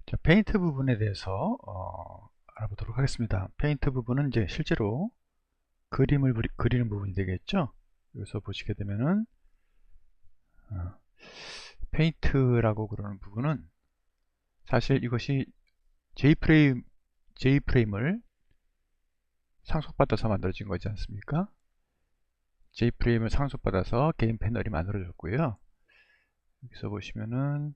자, 페인트 부분에 대해서 알아보도록 하겠습니다. 페인트 부분은 이제 실제로 그림을 그리는 부분이 되겠죠. 여기서 보시게 되면은 어, 페인트라고 그러는 부분은 사실 이것이 J프레임을 상속받아서 만들어진 거지 않습니까? J프레임을 상속받아서 개인 패널이 만들어졌고요. 여기서 보시면은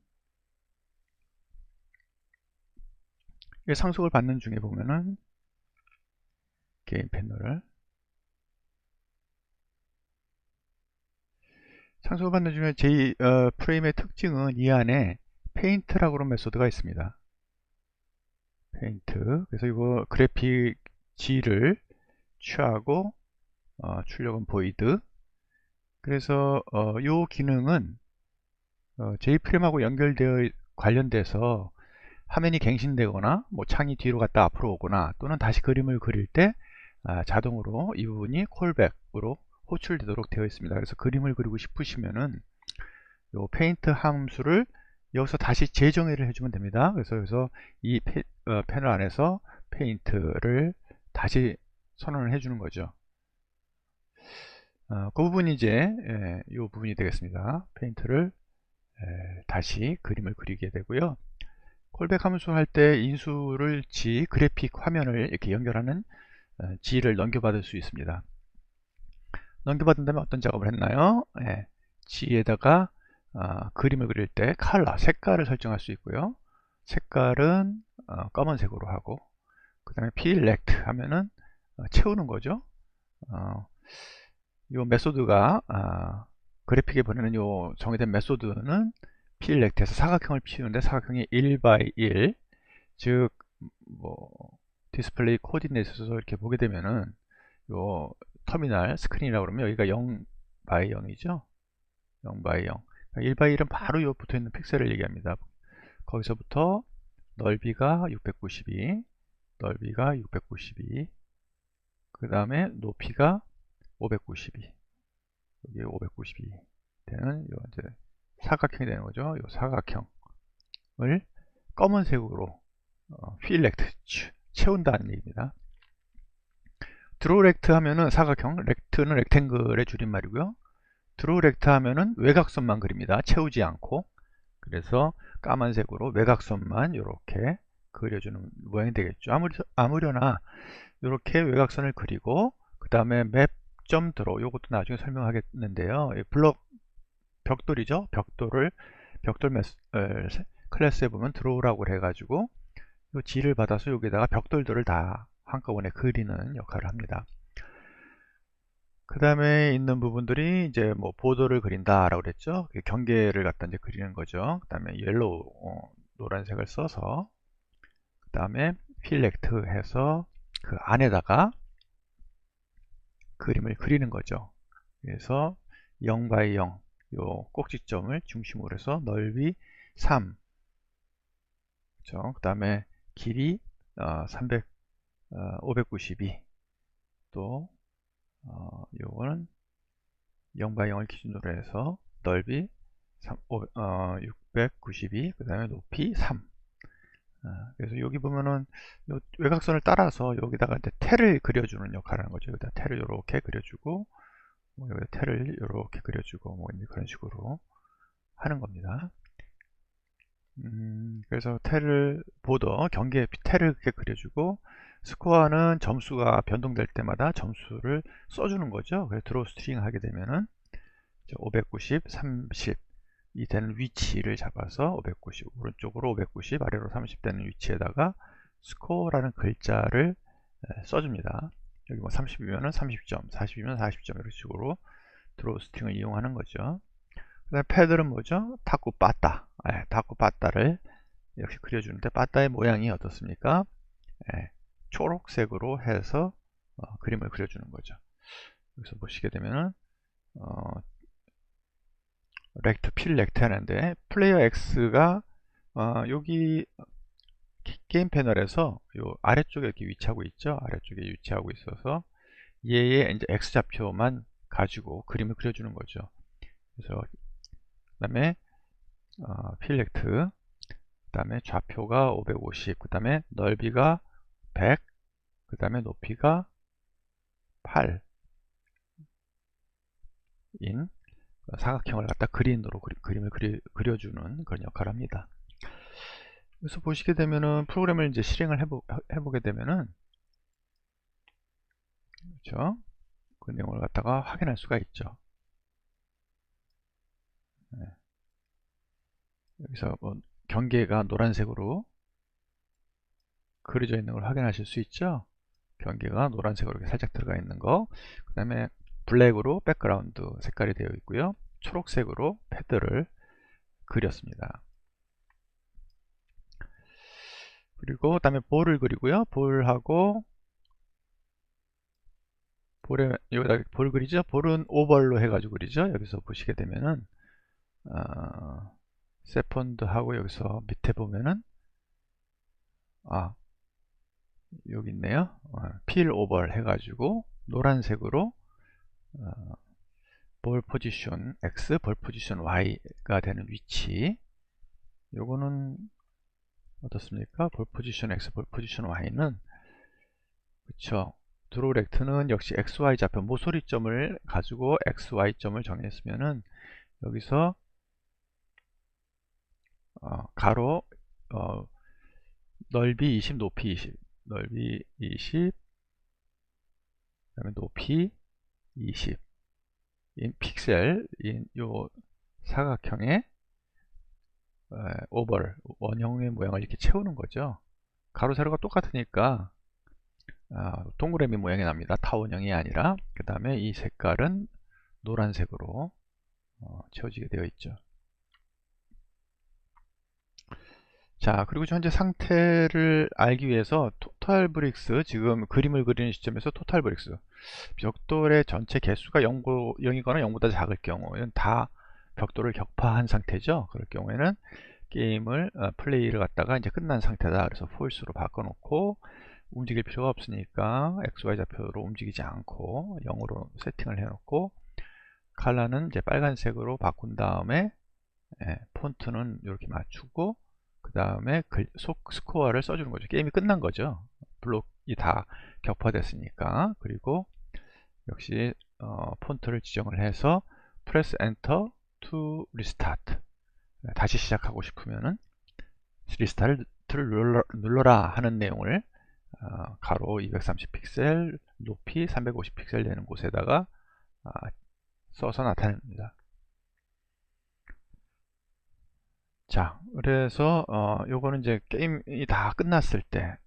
이 상속을 받는 중에 보면은 개인 패널을 상속을 받는 중에 J프레임의 특징은 이 안에 페인트라고 하는 메소드가 있습니다. 페인트. 그래서 이거 그래픽 G를 취하고 출력은 보이드. 그래서 이 기능은 J프레임하고 연결되어 관련돼서 화면이 갱신되거나 뭐 창이 뒤로 갔다 앞으로 오거나 또는 다시 그림을 그릴 때 자동으로 이 부분이 콜백으로 호출되도록 되어 있습니다. 그래서 그림을 그리고 싶으시면은 이 페인트 함수를 여기서 다시 재정의를 해주면 됩니다. 그래서 여기서 이 패널 안에서 페인트를 다시 선언을 해주는 거죠. 그 부분이 이제 이 부분이 되겠습니다. 페인트를 다시 그림을 그리게 되고요. 콜백 함수 할 때 인수를 G 그래픽 화면을 이렇게 연결하는 G를 넘겨받을 수 있습니다. 넘겨받은 다음에 어떤 작업을 했나요? G에다가 그림을 그릴 때 컬러, 색깔을 설정할 수 있고요. 색깔은 검은색으로 하고 그 다음에 필렉트 하면은 채우는 거죠. 이 메소드가 그래픽에 보내는 요 정의된 메소드는 필렉트에서 사각형을 피우는데 사각형이 1x1 즉 뭐 디스플레이 코디네이트에서 이렇게 보게 되면은 요 터미널 스크린이라고 그러면 여기가 0x0이죠. 0x0. 1x1은 바로 요 붙어 있는 픽셀을 얘기합니다. 거기서부터 넓이가 692, 넓이가 692, 그 다음에 높이가 592, 여기 592 되는 요 이제 사각형이 되는 거죠. 요 사각형을 검은색으로 필렉트 채운다는 얘기입니다. 드로우 렉트 하면은 사각형, 렉트는 렉탱글의 줄임말이고요. 드로우 렉트 하면은 외곽선만 그립니다. 채우지 않고. 그래서 까만색으로 외곽선만 이렇게 그려주는 모양이 되겠죠. 아무려나 이렇게 외곽선을 그리고 그 다음에 맵점 드로우, 이것도 나중에 설명하겠는데요. 블록 벽돌이죠. 벽돌 클래스에 보면 드로우라고 해가지고 이 G를 받아서 여기다가 벽돌들을 다 한꺼번에 그리는 역할을 합니다. 그 다음에 있는 부분들이 이제 뭐 보도를 그린다라고 그랬죠. 경계를 갖다 이제 그리는 거죠. 그 다음에 옐로우 노란색을 써서 그 다음에 필렉트 해서 그 안에다가 그림을 그리는 거죠. 그래서 0x0 요 꼭지점을 중심으로 해서 넓이 3, 그렇죠? 그 다음에 길이 592, 또 요거는 0x0을 기준으로 해서 넓이 692, 그 다음에 높이 3. 그래서 여기 보면은 요 외곽선을 따라서 여기다가 이제 텔을 그려주는 역할을 하는 거죠. 여기다 텔을 이렇게 그려주고, 뭐 여기다 텔을 이렇게 그려주고, 뭐 그런 식으로 하는 겁니다. 그래서 보더 경계 텔을 이렇게 그려주고, 스코어는 점수가 변동될 때마다 점수를 써주는 거죠. 그래서 드로우 스트링 하게 되면은 590, 30 이 되는 위치를 잡아서 590 오른쪽으로 590 아래로 30 되는 위치에다가 스코어라는 글자를 써줍니다. 여기 뭐 30이면은 30점, 40이면 40점 이런 식으로 드로우 스트링을 이용하는 거죠. 그 다음에 패드는 뭐죠? 타쿠 빠따. 타쿠 빠따를 이렇게 그려주는데 빠따의 모양이 어떻습니까? 초록색으로 해서 그림을 그려주는 거죠. 여기서 보시게 되면은 필렉트 하는데 플레이어 X가 여기 게임 패널에서 요 아래쪽에 이렇게 위치하고 있죠. 아래쪽에 위치하고 있어서 얘의 이제 X좌표만 가지고 그림을 그려주는 거죠. 그래서 그 다음에 필렉트 그 다음에 좌표가 550, 그 다음에 넓이가 100, 그 다음에 높이가 8인 사각형을 갖다 그린으로 그림을 그려주는 그런 역할을 합니다. 그래서 보시게 되면은 프로그램을 이제 실행을 해보게 되면은, 그렇죠? 그 내용을 갖다가 확인할 수가 있죠. 네. 여기서 뭐 경계가 노란색으로 그려져 있는 걸 확인하실 수 있죠. 경계가 노란색으로 살짝 들어가 있는 거, 그 다음에 블랙으로 백그라운드 색깔이 되어 있고요, 초록색으로 패드를 그렸습니다. 그리고 그 다음에 볼을 그리고요, 볼하고 여기다 볼 그리죠. 볼은 오벌로 해가지고 그리죠. 여기서 보시게 되면은 세펀드하고 여기서 밑에 보면은 여기 있네요. 필 오벌 해가지고 노란색으로 볼 포지션 X, 볼 포지션 Y가 되는 위치, 요거는 어떻습니까? 볼 포지션 X, 볼 포지션 Y는, 그쵸, 드로우 렉트는 역시 XY 좌표 모서리점을 가지고 XY점을 정했으면은 여기서 가로 넓이 20, 높이 20, 넓이 20, 그다음에 높이 20 인 픽셀인 요 사각형의 오벌 원형의 모양을 이렇게 채우는 거죠. 가로 세로가 똑같으니까 동그라미 모양이 납니다. 타원형이 아니라. 그 다음에 이 색깔은 노란색으로 채워지게 되어 있죠. 자, 그리고 현재 상태를 알기 위해서 토탈 브릭스, 지금 그림을 그리는 시점에서 토탈 브릭스 벽돌의 전체 개수가 0이거나 0보다 작을 경우에는 다 벽돌을 격파한 상태죠. 그럴 경우에는 게임을 플레이를 갖다가 이제 끝난 상태다, 그래서 폴스로 바꿔놓고 움직일 필요가 없으니까 XY 좌표로 움직이지 않고 0으로 세팅을 해놓고, 컬러는 이제 빨간색으로 바꾼 다음에 폰트는 이렇게 맞추고, 그 다음에 스코어를 써주는 거죠. 게임이 끝난 거죠. 블록이 다 격파됐으니까. 그리고 역시 폰트를 지정을 해서 Press Enter to Restart, 다시 시작하고 싶으면은 리스타트를 눌러라 하는 내용을 가로 230 픽셀, 높이 350 픽셀 되는 곳에다가 써서 나타냅니다. 자, 그래서 요거는 이제 게임이 다 끝났을 때,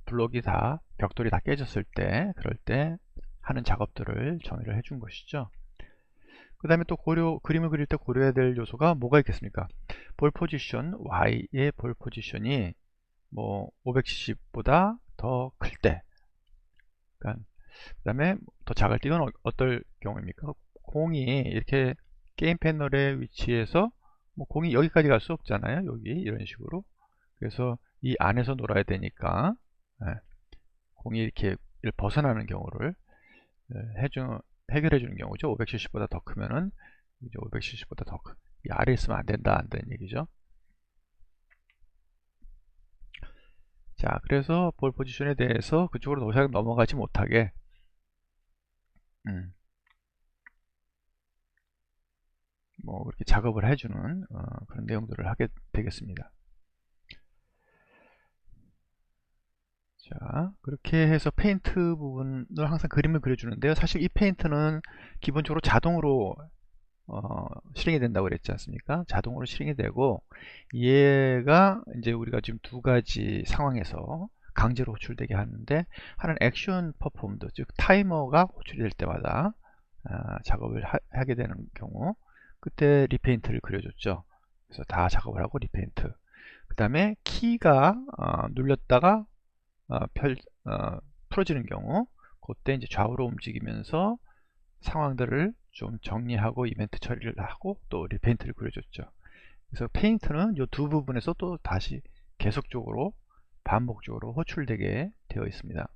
블록이 다, 벽돌이 다 깨졌을 때, 그럴 때 하는 작업들을 정의를 해준 것이죠. 그 다음에 또 그림을 그릴 때 고려해야 될 요소가 뭐가 있겠습니까? 볼 포지션, Y의 볼 포지션이 뭐 570보다 더 클 때, 그 다음에 더 작을 때, 이건 어떨 경우입니까? 공이 이렇게 게임 패널의 위치에서 뭐 공이 여기까지 갈 수 없잖아요. 여기 이런 식으로. 그래서 이 안에서 놀아야 되니까 공이 이렇게 벗어나는 경우를 해결해 주는 경우죠. 570보다 더 크면은 이제 570보다 더 이 아래에 있으면 안 된다, 안 되는 얘기죠. 자, 그래서 볼 포지션에 대해서 그쪽으로 도시락 넘어가지 못하게 뭐 그렇게 작업을 해주는 그런 내용들을 하게 되겠습니다. 자, 그렇게 해서 페인트 부분을 항상 그림을 그려주는데요. 사실 이 페인트는 기본적으로 자동으로 실행이 된다고 그랬지 않습니까? 자동으로 실행이 되고, 얘가 이제 우리가 지금 두 가지 상황에서 강제로 호출되게 하는데, 하나는 액션 퍼폼드, 즉 타이머가 호출이 될 때마다 작업을 하게 되는 경우, 그때 리페인트를 그려줬죠. 그래서 다 작업을 하고 리페인트. 그 다음에 키가 눌렸다가 풀어지는 경우, 그때 이제 좌우로 움직이면서 상황들을 좀 정리하고 이벤트 처리를 하고 또 리페인트를 그려줬죠. 그래서 페인트는 이 두 부분에서 또 다시 계속적으로 반복적으로 호출되게 되어 있습니다.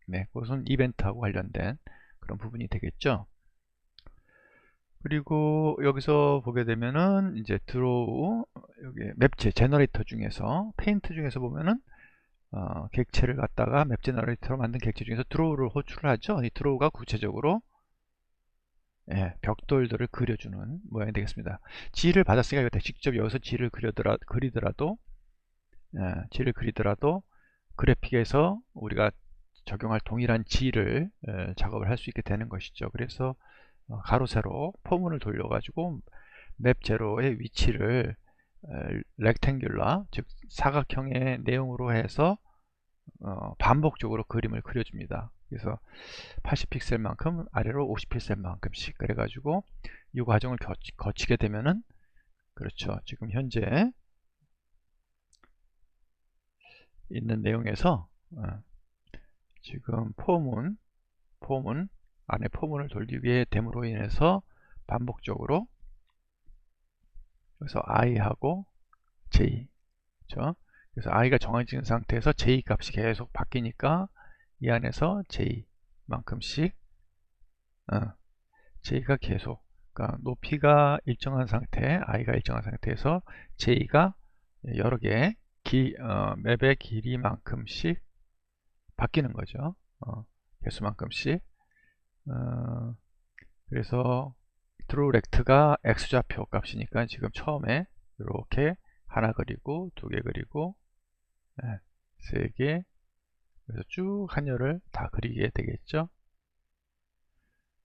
네, 그것은 이벤트하고 관련된 그런 부분이 되겠죠. 그리고 여기서 보게 되면은 이제 드로우, 여기 맵체 제너레이터 중에서 페인트 중에서 보면은 객체를 갖다가 맵 제너레이터로 만든 객체 중에서 드로우를 호출을 하죠. 이 드로우가 구체적으로 벽돌들을 그려주는 모양이 되겠습니다. 지를 받았으니까 직접 여기서 지를 그리더라도 그래픽에서 우리가 적용할 동일한 지를 작업을 할 수 있게 되는 것이죠. 그래서 가로 세로 포문을 돌려 가지고 맵 제로의 위치를 렉탱귤라, 즉 사각형의 내용으로 해서 반복적으로 그림을 그려줍니다. 그래서 80픽셀만큼 아래로 50픽셀만큼씩 그래가지고 이 과정을 거치게 되면은, 그렇죠, 지금 현재 있는 내용에서 지금 포문 안에 포문을 돌리게 됨으로 인해서 반복적으로, 그래서 i하고 j, 그렇죠? 그래서 i가 정해진 상태에서 j 값이 계속 바뀌니까 이 안에서 j 만큼씩 j가 계속, 그러니까 높이가 일정한 상태, i가 일정한 상태에서 j가 여러 개 맵의 길이만큼씩 바뀌는 거죠. 개수만큼씩. 그래서 드로우렉트가 x좌표 값이니까 지금 처음에 이렇게 하나 그리고 두 개 그리고 세 개, 그래서 쭉 한 열을 다 그리게 되겠죠.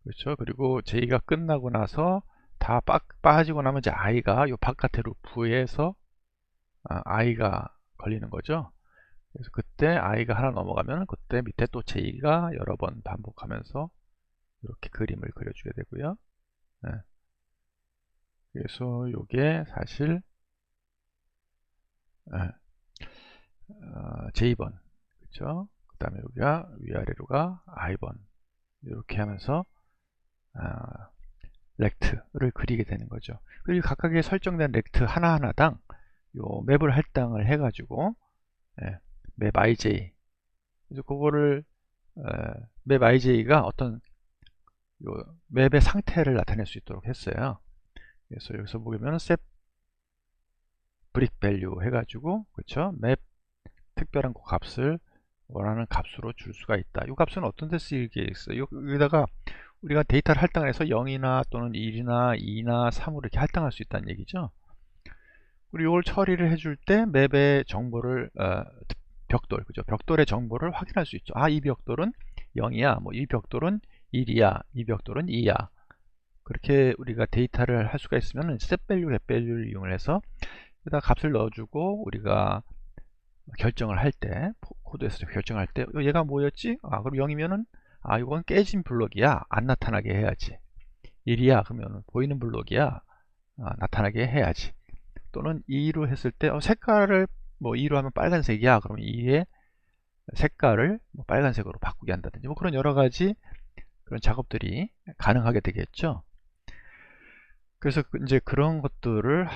그렇죠. 그리고 j가 끝나고 나서 다 빠지고 나면 이제 i가 요 바깥의 루프에서 i가 걸리는 거죠. 그래서 그때 i가 하나 넘어가면 그때 밑에 또 j가 여러 번 반복하면서 이렇게 그림을 그려주게 되고요. 그래서 이게 사실 j번, 그렇죠. 그 다음에 여기가 위아래로가 i번, 이렇게 하면서 렉트를 그리게 되는 거죠. 그리고 각각의 설정된 렉트 하나하나당 요 맵을 할당을 해가지고 맵 ij, 그래서 그거를 맵 ij가 어떤 요 맵의 상태를 나타낼 수 있도록 했어요. 그래서 여기서 보면 set brick value 해가지고, 그렇죠, 맵 특별한 그 값을 원하는 값으로 줄 수가 있다. 이 값은 어떤 데 쓰이게 있어요? 여기다가 우리가 데이터를 할당을 해서 0이나 또는 1이나 2나 3으로 이렇게 할당할 수 있다는 얘기죠. 그리고 이걸 처리를 해줄 때 맵의 정보를 벽돌, 그죠? 벽돌의 정보를 확인할 수 있죠. 이 벽돌은 0이야, 뭐 이 벽돌은 1이야, 이 벽돌은 2야. 그렇게 우리가 데이터를 할 수가 있으면 setValue, getValue를 이용해서 여기다 값을 넣어주고 우리가 결정을 할 때, 코드에서 결정할 때 얘가 뭐였지? 그럼 0이면은 이건 깨진 블록이야, 안 나타나게 해야지. 1이야 그러면 보이는 블록이야, 나타나게 해야지. 또는 2로 했을 때 색깔을 뭐 2로 하면 빨간색이야 그러면 2의 색깔을 뭐 빨간색으로 바꾸게 한다든지 뭐 그런 여러 가지 그런 작업들이 가능하게 되겠죠. 그래서 이제 그런 것들을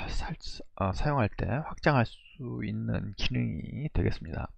사용할 때 확장할 수 있는 기능이 되겠습니다.